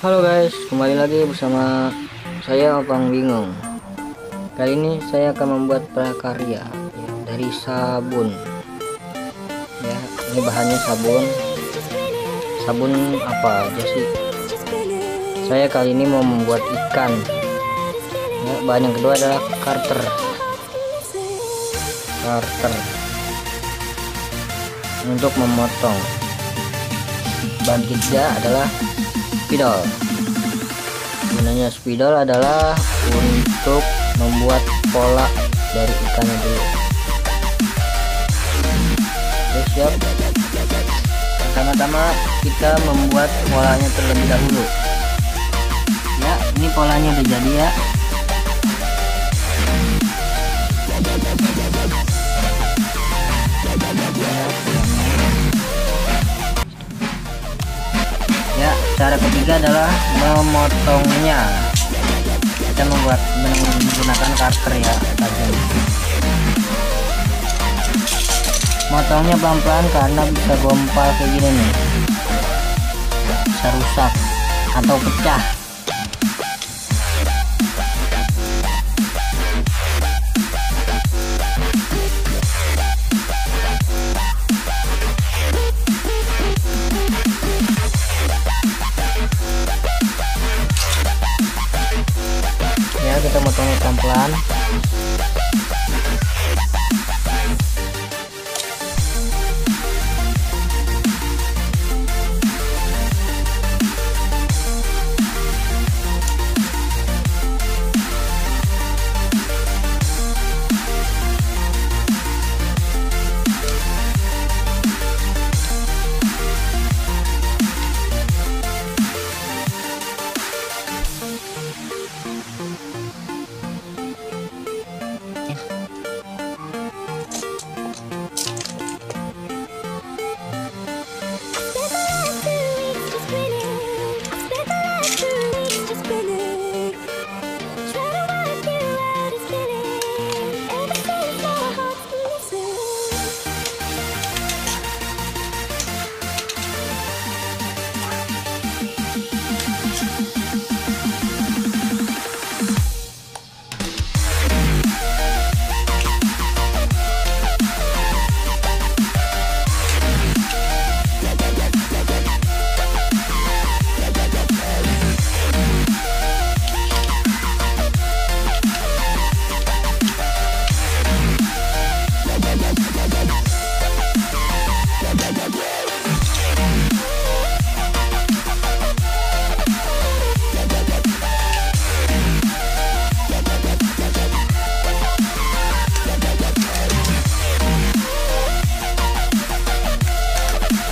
Halo guys, kembali lagi bersama saya Opang Bingung. Kali ini saya akan membuat prakarya ya, dari sabun. Ya, ini bahannya sabun. Sabun apa aja sih? Saya kali ini mau membuat ikan. Ya, bahan yang kedua adalah karter. Untuk memotong. Bahan ketiga adalah spidol. Gunanya spidol adalah untuk membuat pola dari ikannya dulu. Oke, siap. Pertama-tama kita membuat polanya terlebih dahulu. Ya, ini polanya udah jadi ya. Ya, cara ketiga adalah memotongnya. Kita menggunakan karter ya, tajam. Motongnya pelan-pelan karena bisa gompal kayak gini nih, bisa rusak atau pecah. Ya, kita motongnya pelan-pelan.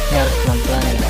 Harus pelan-pelan ya.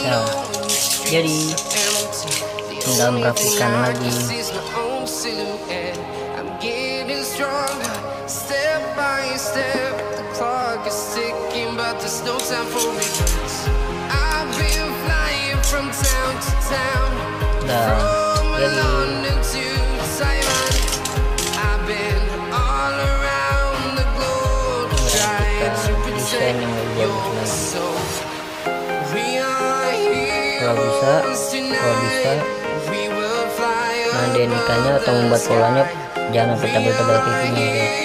Ya, jadi tinggal merapikan lagi. Nah, jadi desain yang lebih bagus lagi. Kalau bisa mandenikannya atau membuat polanya jangan sampai tebal-tebal kayak gini guys.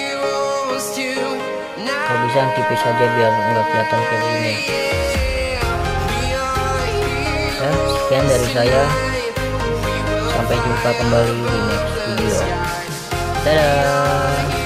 Kalau bisa yang tipis saja biar nggak kelihatan kayak gini. Ya, sekian dari saya. Sampai jumpa kembali di next video. Dadah.